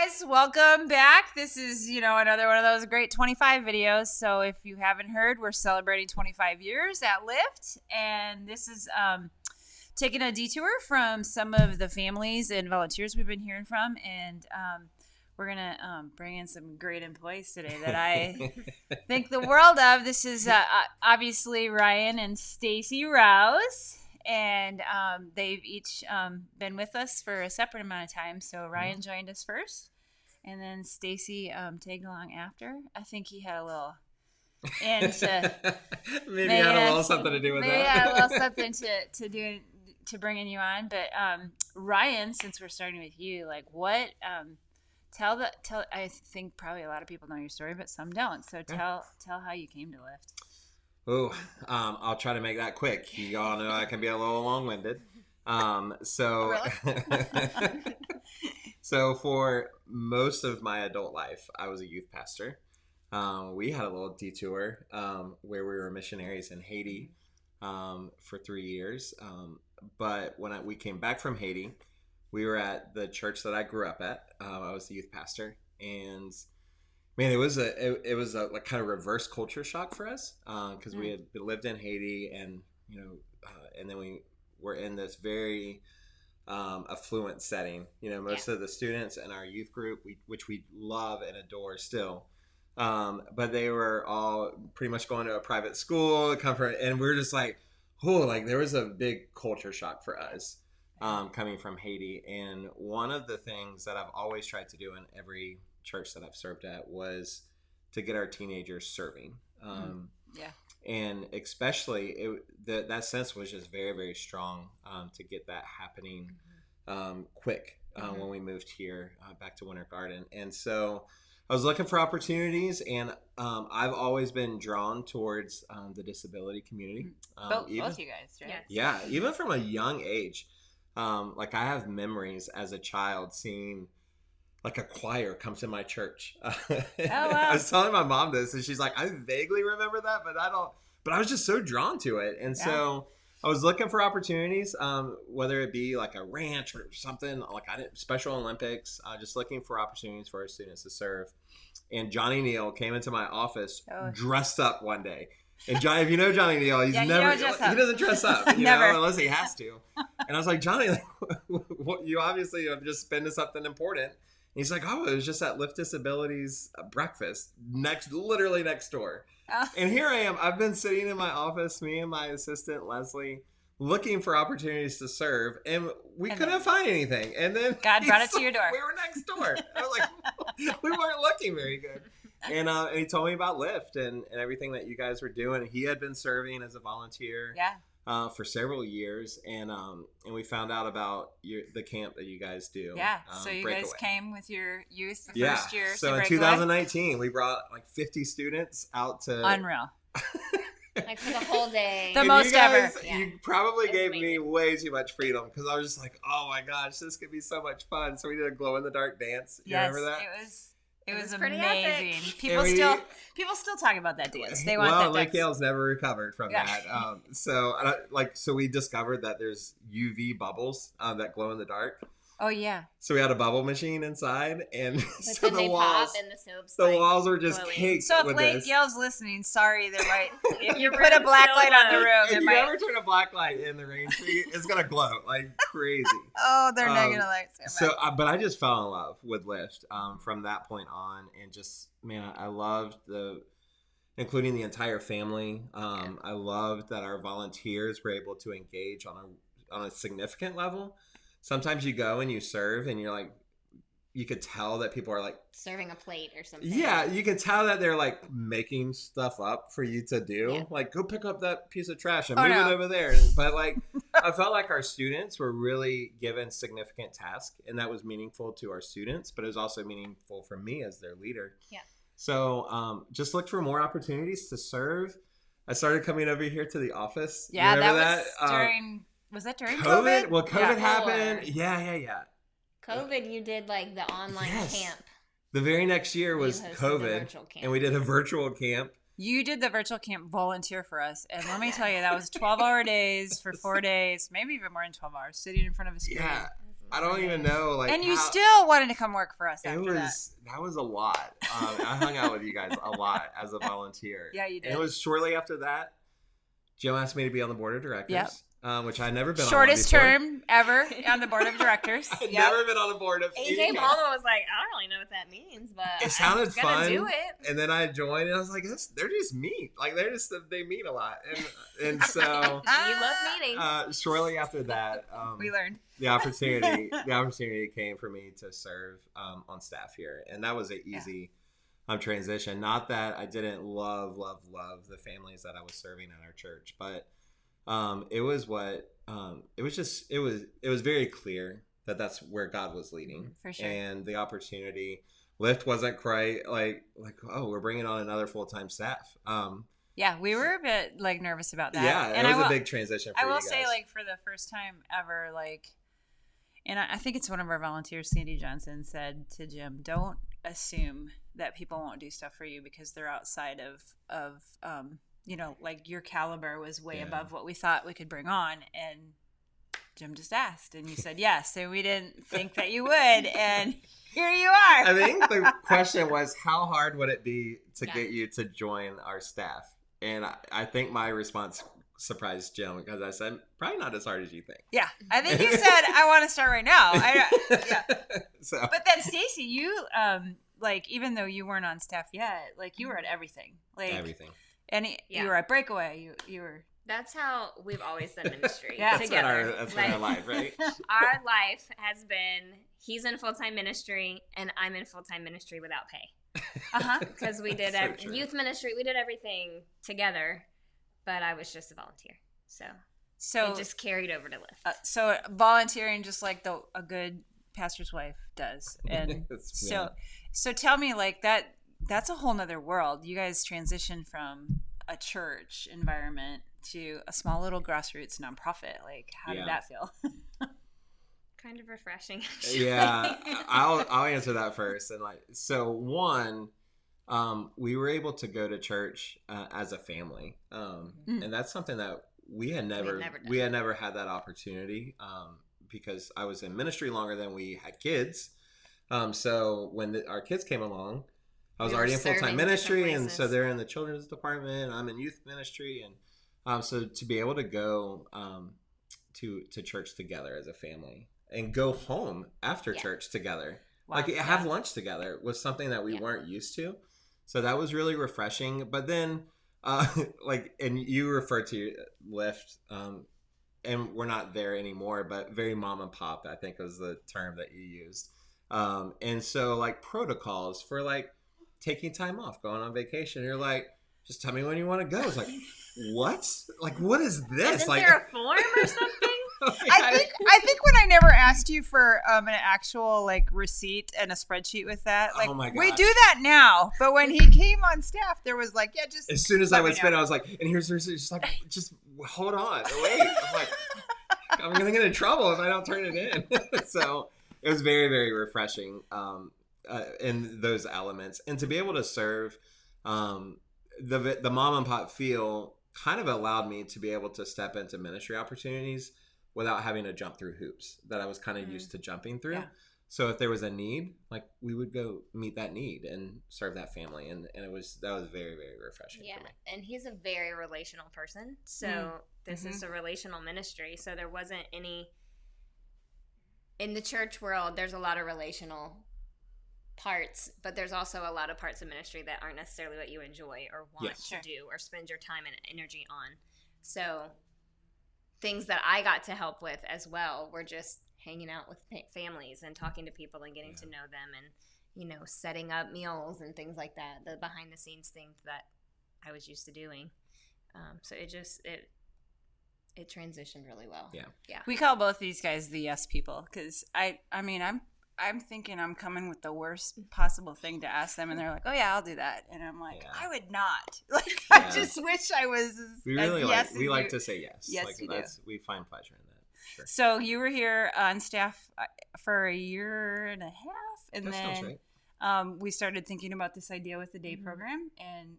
guys, welcome back. This is, another one of those great 25 videos. So if you haven't heard, we're celebrating 25 years at Lyft. And this is taking a detour from some of the families and volunteers we've been hearing from. And we're going to bring in some great employees today that I think the world of. This is obviously Ryan and Stacy Rouse. And they've each been with us for a separate amount of time. So Ryan joined us first, and then Stacy tagged along after. I think he had a little maybe had a little something to do with that. Maybe had a little something to bringing you on. But Ryan, since we're starting with you, like what? Tell. I think probably a lot of people know your story, but some don't. So tell how you came to Lyft. Oh, I'll try to make that quick. You all know I can be a little long-winded. So for most of my adult life, I was a youth pastor. We had a little detour where we were missionaries in Haiti for 3 years. But when we came back from Haiti, we were at the church that I grew up at. I was the youth pastor, and man, it was a like kind of reverse culture shock for us because we had lived in Haiti, and and then we were in this very affluent setting. Most of the students in our youth group, which we love and adore still, but they were all pretty much going to a private school, and we were just like, there was a big culture shock for us coming from Haiti. And one of the things that I've always tried to do in every church that I've served at was to get our teenagers serving. And especially that sense was just very, very strong to get that happening quick when we moved here back to Winter Garden. And so I was looking for opportunities, and I've always been drawn towards the disability community. Both you guys, right? Yeah, even from a young age. Like I have memories as a child seeing like a choir comes to my church. Oh, wow. I was telling my mom this, and she's like, I vaguely remember that, but I don't. But I was just so drawn to it, and so I was looking for opportunities, whether it be like a ranch or something like Special Olympics. Just looking for opportunities for our students to serve. And Johnny Neal came into my office dressed up one day. And Johnny, if you know Johnny Neal, he doesn't dress up, unless he has to. And I was like, Johnny, you obviously have just been to something important. And he's like, it was just at Lyft Disabilities breakfast literally next door. Oh. And here I am. I've been sitting in my office, me and my assistant, Leslie, looking for opportunities to serve. And we couldn't find anything. And then God brought it to your door. We were next door. I was like, we weren't looking very good. And he told me about Lyft and everything that you guys were doing. He had been serving as a volunteer for several years, and we found out about the camp that you guys do. Yeah, so you guys came with your youth the first year. So in 2019, we brought like 50 students out to Unreal. Like for the whole day. The most ever. You probably gave me way too much freedom because I was just like, oh my gosh, this could be so much fun. So we did a glow-in-the-dark dance. You remember that? It was pretty amazing. epic. People still talk about that dance. They want that Lake dance. Yale's never recovered from that. So we discovered that there's UV bubbles that glow in the dark. Oh yeah. So we had a bubble machine inside, and so the walls, and the walls were just caked. So if Lake Yale's listening, sorry, they're right. If you put a black light on the room, if you ever turn a black light in the rain tree, it's gonna glow like crazy. They're negative lights. But I just fell in love with Lyft from that point on, and just I loved including the entire family. I loved that our volunteers were able to engage on a significant level. Sometimes you go and you serve, and you're like, you could tell that people are like serving a plate or something. Yeah, you can tell that they're like making stuff up for you to do. Like, go pick up that piece of trash and move it over there. But like, I felt like our students were really given significant tasks, and that was meaningful to our students, but it was also meaningful for me as their leader. Yeah. So just look for more opportunities to serve. I started coming over here to the office. Yeah, that was during. Was that during COVID? Well, COVID happened. Yeah. COVID, you did like the online camp. The very next year was COVID, and we did a virtual camp. You did the virtual camp volunteer for us, and let me tell you, that was 12-hour days for 4 days, maybe even more than 12 hours, sitting in front of a screen. Yeah. I don't even know. Like, and you still wanted to come work for us after that was a lot. I hung out with you guys a lot as a volunteer. Yeah, you did. And it was shortly after that, Joe asked me to be on the board of directors. Yep. Which I'd never been Shortest on term ever on the board of directors. I'd never been on the board of he came home and was like, I don't really know what that means, but it sounded I'm gonna fun. do it. And then I joined, and I was like, they're just meat. Like, they meet a lot. And so you love meetings. shortly after that, We learned the opportunity came for me to serve on staff here, and that was an easy transition. Not that I didn't love the families that I was serving at our church, but it was very clear that that's where God was leading. For sure. And the opportunity, Lyft wasn't quite like, oh, we're bringing on another full-time staff. Yeah, we were a bit like nervous about that. Yeah, and it was a big transition for you guys. I will say, like, for the first time ever, like, and I think it's one of our volunteers, Sandy Johnson, said to Jim, don't assume that people won't do stuff for you because they're outside of like your caliber was way above what we thought we could bring on. And Jim just asked, and you said yes, and we didn't think that you would, and here you are. I think the question was, how hard would it be to get you to join our staff? And I think my response surprised Jim, because I said, probably not as hard as you think. Yeah, I think you said, I want to start right now. So. But then Stacy, you like, even though you weren't on staff yet, like, you were at everything, like everything. And you were at Breakaway. You were. That's how we've always done ministry. Together. That's like, been our life, right? Our life has been, he's in full-time ministry and I'm in full-time ministry without pay. Because we did youth ministry. We did everything together, but I was just a volunteer. So it just carried over to Lyft. So volunteering, just like a good pastor's wife does. And so tell me, like, that's a whole nother world. You guys transition from a church environment to a small little grassroots nonprofit. Like, how did that feel? Kind of refreshing, actually. Yeah, I'll answer that first. And so one, we were able to go to church as a family, and that's something that we had never had that opportunity, because I was in ministry longer than we had kids. So when our kids came along, I was already in full-time ministry, and so they're in the children's department. I'm in youth ministry, and so to be able to go to church together as a family and go home after church together, have lunch together, was something that we weren't used to. So that was really refreshing. But then, and you referred to Lyft, and we're not there anymore, but very mom and pop, I think was the term that you used. And so, like, protocols for, like, taking time off, going on vacation. You're like, just tell me when you want to go. It's like, what? Like, what is this? Isn't there a form or something? I think when I never asked you for an actual, like, receipt and a spreadsheet with that, like, we do that now. But when he came on staff, there was like, just as soon as I would spend, I was like, and here's just like, just hold on, wait. I'm like, I'm gonna get in trouble if I don't turn it in. So it was very, very refreshing. In those elements, and to be able to serve the mom and pop feel kind of allowed me to be able to step into ministry opportunities without having to jump through hoops that I was kind of used to jumping through. So if there was a need, like, we would go meet that need and serve that family, and that was very, very refreshing for me. And he's a very relational person, so this is a relational ministry. So there wasn't any in the church world. There's a lot of relational parts, but there's also a lot of parts of ministry that aren't necessarily what you enjoy or want to do or spend your time and energy on. So things that I got to help with as well were just hanging out with families and talking to people and getting to know them, and setting up meals and things like that, the behind the scenes things that I was used to doing. So it transitioned really well. Yeah. We call both these guys the yes people, because I'm thinking I'm coming with the worst possible thing to ask them, and they're like, "Oh yeah, I'll do that," and I'm like, "I would not." Like, I just wish I was. We like to say yes. Yes, like, you do. We find pleasure in that. Sure. So you were here on staff for a year and a half, and then we started thinking about this idea with the day program, and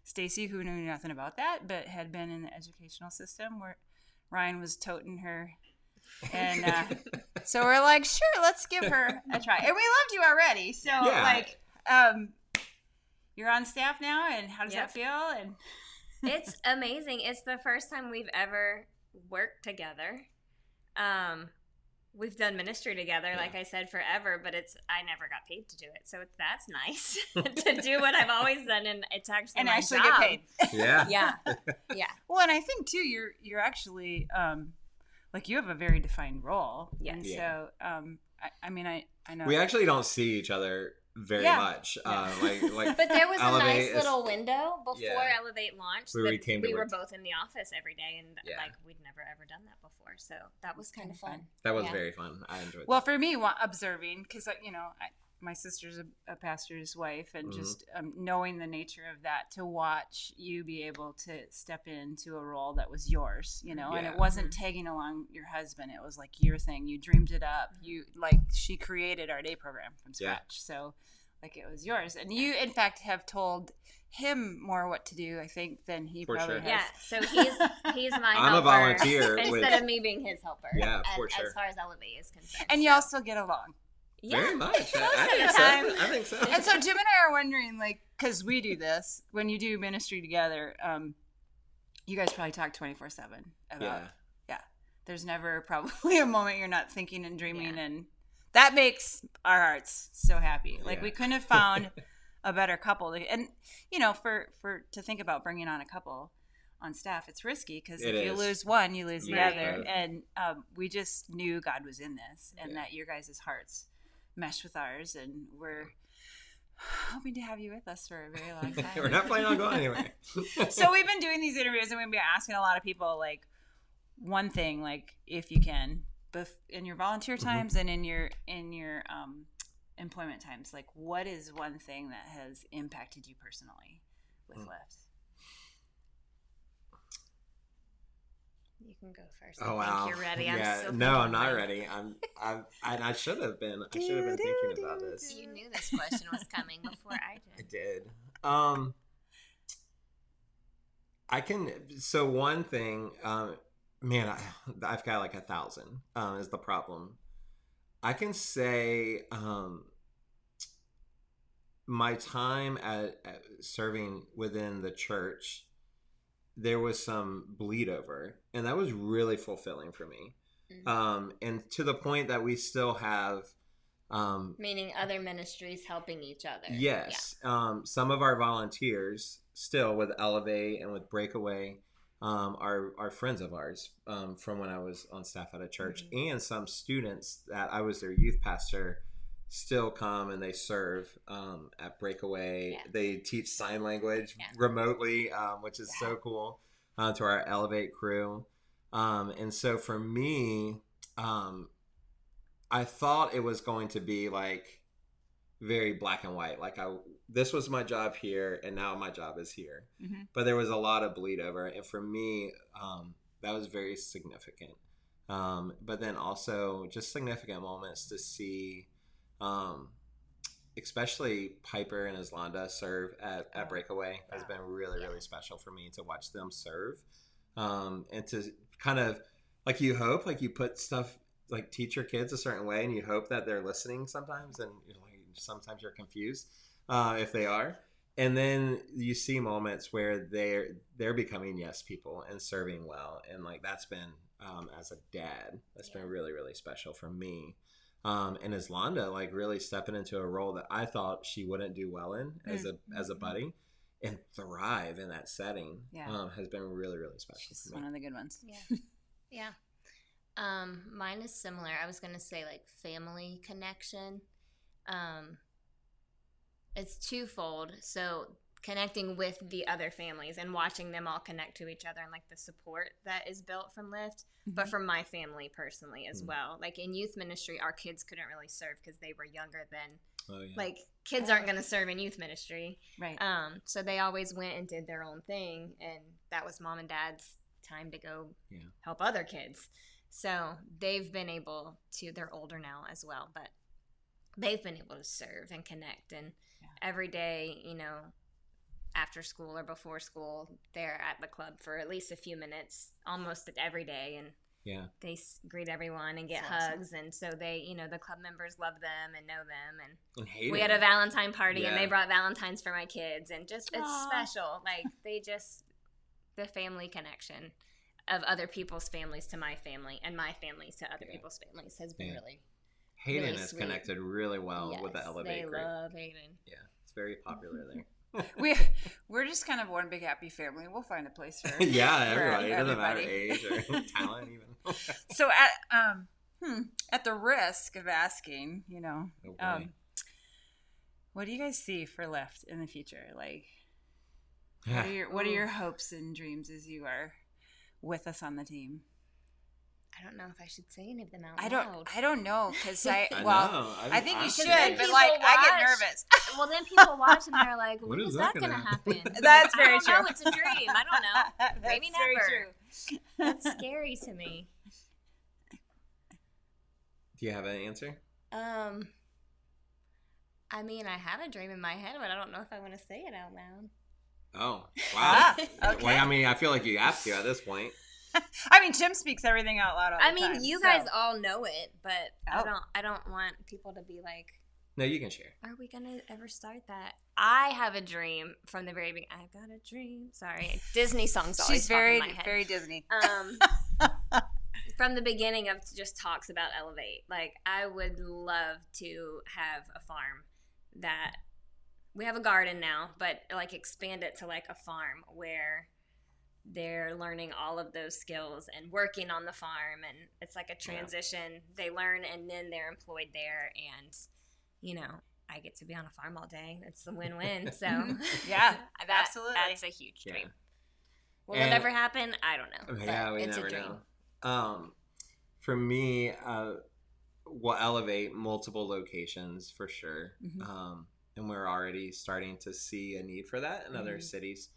Stacy, who knew nothing about that, but had been in the educational system, where Ryan was toting her And so we're like, sure, let's give her a try. And we loved you already. So like, you're on staff now, and how does that feel? And it's amazing. It's the first time we've ever worked together. We've done ministry together, like I said, forever, but I never got paid to do it. So that's nice to do what I've always done, and it's actually my actually job. get paid. Yeah. Well, and I think too, you're actually like you have a very defined role. Yes. And so I mean I know we actually don't see each other very much. Like but there was a Elevate nice little window before Yeah. Elevate launched Where we were work. both in the office every day, and Yeah. like we'd never ever done that before, so that was kind of fun. That was very fun. I enjoyed Well, that. for me, observing, because my sister's a pastor's wife, and just knowing the nature of that, to watch you be able to step into a role that was yours, and it wasn't tagging along your husband. It was like your thing. You dreamed it up. She created our day program from scratch. So like it was yours. And you, in fact, have told him more what to do, I think, than he probably has. Yeah, so he's my I'm helper a volunteer instead of me being his helper. Yeah, for sure. As far as Elevate is concerned. And y'all still get along. Yeah, very much. most I of think the so. time. I think so. And so Jim and I are wondering, like, because we do this, when you do ministry together, you guys probably talk 24/7 about, there's never probably a moment you're not thinking and dreaming, and that makes our hearts so happy. Like, we couldn't have found a better couple. And, to think about bringing on a couple on staff, it's risky, because if you lose one, you lose the other. And we just knew God was in this, and that your guys' hearts mesh with ours, and we're hoping to have you with us for a very long time. We're not planning on going anywhere. So we've been doing these interviews, and we've been asking a lot of people, like, one thing, like, if you can, in your volunteer times and in your employment times, like, what is one thing that has impacted you personally with Lyft? You can go first. Oh, I wow. think you're ready. I'm not ready. I should have been. I should have been thinking about this. You knew this question was coming before I did. I did. I can. So one thing, man, I've got like 1,000. Is the problem? I can say, my time at serving within the church, there was some bleed over, and that was really fulfilling for me. And to the point that we still have, meaning other ministries helping each other. Yes. Some of our volunteers still with Elevate and with Breakaway are friends of ours from when I was on staff at a church, and some students that I was their youth pastor still come and they serve at Breakaway. Yeah. They teach sign language remotely, which is so cool, to our Elevate crew. And so for me, I thought it was going to be like very black and white. Like this was my job here, and now my job is here. But there was a lot of bleed over, and for me, that was very significant. But then also just significant moments to see, especially Piper and Islanda serve at Breakaway has been really, really special for me to watch them serve. And to kind of, like, you hope, like, you put stuff, like, teach your kids a certain way, and you hope that they're listening sometimes, and sometimes you're confused if they are. And then you see moments where they're becoming yes people and serving well, and like that's been as a dad, that's been really, really special for me. And Islanda, like, really stepping into a role that I thought she wouldn't do well in as a buddy, and thrive in that setting, has been really, really special. She's one of the good ones. Yeah. Mine is similar. I was gonna say, like, family connection. It's twofold. So connecting with the other families and watching them all connect to each other, and like the support that is built from Lyft, but from my family personally as well. Like, in youth ministry, our kids couldn't really serve because they were younger than like kids aren't going to serve in youth ministry, right? So they always went and did their own thing, and that was mom and dad's time to go help other kids. So they've been able to, they're older now as well, but they've been able to serve and connect, and every day, after school or before school, they're at the club for at least a few minutes, almost every day. And Yeah. They greet everyone and get hugs, and so they, the club members love them and know them. And we had a Valentine party, and they brought Valentines for my kids, and just it's special. Like the family connection of other people's families to my family, and my families to other people's families has been really. Hayden really is sweet. connected really well with the Elevate group. They love Hayden. Yeah, it's very popular there. We're just kind of one big happy family. We'll find a place for everybody. It doesn't matter age or talent even. So at the risk of asking, what do you guys see for Lyft in the future? Like, what are your hopes and dreams as you are with us on the team? I don't know if I should say any of them out loud. I don't know because I think you should, but I get nervous. Well, then people watch and they're like, "When is that going to happen?" That's very true. I don't know. It's a dream. I don't know. Maybe Very never. true. That's scary to me. Do you have an answer? I mean, I have a dream in my head, but I don't know if I want to say it out loud. Oh, wow. Okay. Well, I mean, I feel like you have to at this point. I mean, Tim speaks everything out loud all the time. I mean, you guys all know it, but I don't want people to be like, no, you can share. Are we gonna ever start that? I have a dream from the very beginning. I've got a dream. Sorry, Disney songs always She's pop in my head. very Disney. From the beginning of just talks about Elevate, like I would love to have a farm that we have a garden now, but like expand it to like a farm where they're learning all of those skills and working on the farm, and it's like a transition. They learn and then they're employed there, and I get to be on a farm all day. It's a win-win. So absolutely, that's a huge dream. Will it ever happen? I don't know. Yeah, we never know. For me, we'll elevate multiple locations for sure, and we're already starting to see a need for that in other cities.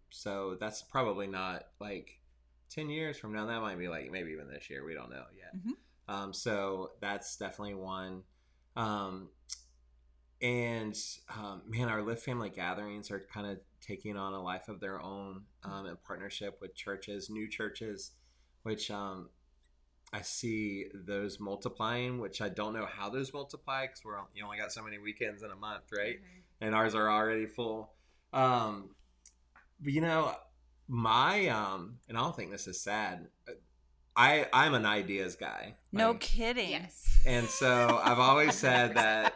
So that's probably not like 10 years from now. That might be like maybe even this year. We don't know yet. So that's definitely one. Man, our Lyft family gatherings are kind of taking on a life of their own in partnership with churches, new churches, which I see those multiplying, which I don't know how those multiply because you only got so many weekends in a month, right? And ours are already full. But my and I don't think this is sad. I'm an ideas guy. No kidding. Yes. And so I've always said that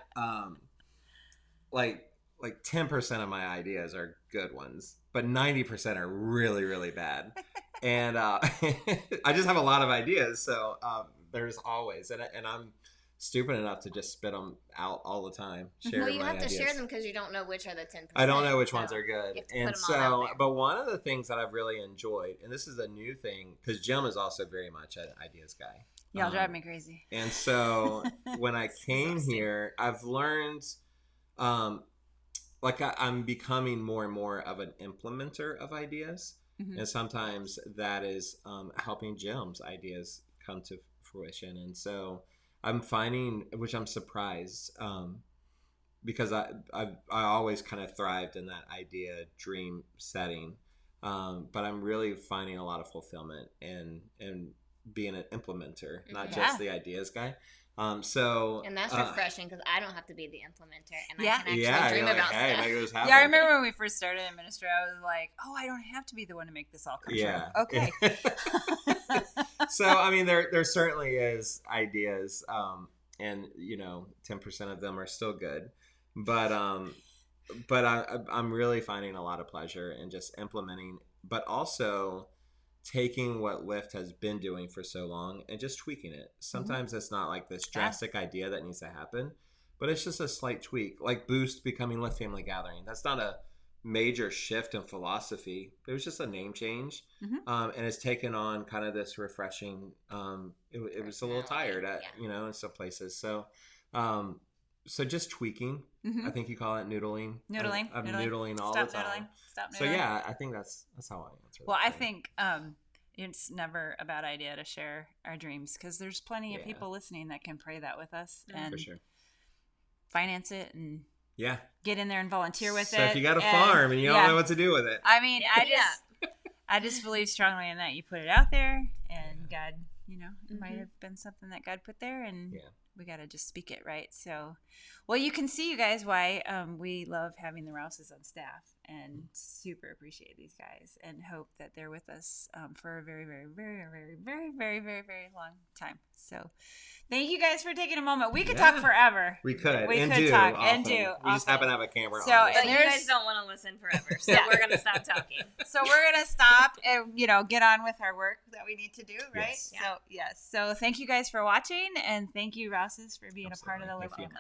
like 10% of my ideas are good ones, but 90% are really, really bad. And I just have a lot of ideas. So there's always, and I'm stupid enough to just spit them out all the time. Well, you have to share them because you don't know which are the 10%. I don't know which ones are good. And so, but one of the things that I've really enjoyed, and this is a new thing, because Jim is also very much an ideas guy. Y'all drive me crazy. And so when I came here, I've learned, I'm becoming more and more of an implementer of ideas. And sometimes that is helping Jim's ideas come to fruition. And so I'm finding, which I'm surprised, because I always kind of thrived in that idea dream setting, but I'm really finding a lot of fulfillment in being an implementer, not just the ideas guy. And that's refreshing because I don't have to be the implementer, and I can actually dream about stuff. Yeah, I remember when we first started in ministry, I was like, "Oh, I don't have to be the one to make this all come true." Okay. So I mean, there certainly is ideas, and 10% of them are still good, but I'm really finding a lot of pleasure in just implementing, but also taking what Lyft has been doing for so long and just tweaking it. Sometimes it's not like this drastic idea that needs to happen, but it's just a slight tweak, like Boost becoming Lyft Family Gathering. That's not a major shift in philosophy. It was just a name change, and it's taken on kind of this refreshing. It was a little tired at in some places. So just tweaking. I think you call it noodling. I'm noodling all the time. Stop noodling. So yeah, I think that's how I answer. Well, I think it's never a bad idea to share our dreams because there's plenty of people listening that can pray that with us and for sure. Finance it and get in there and volunteer with it. So if you got a farm and you don't know what to do with it, I mean, I just believe strongly in that. You put it out there and God, it might have been something that God put there, and we got to just speak it, right? So, well, you can see, you guys, why we love having the Rouses on staff, and super appreciate these guys, and hope that they're with us for a very, very, very, very, very, very, very, very long time. So, thank you guys for taking a moment. We could talk forever. We could. We and could do talk often. and do. We just happen to have a camera So, on. But you guys don't want to listen forever, so we're going to stop talking. So we're going to stop and, get on with our work that we need to do, right? Yes. So, yes. So thank you guys for watching, and thank you, Rouses, for being a part of the Live family.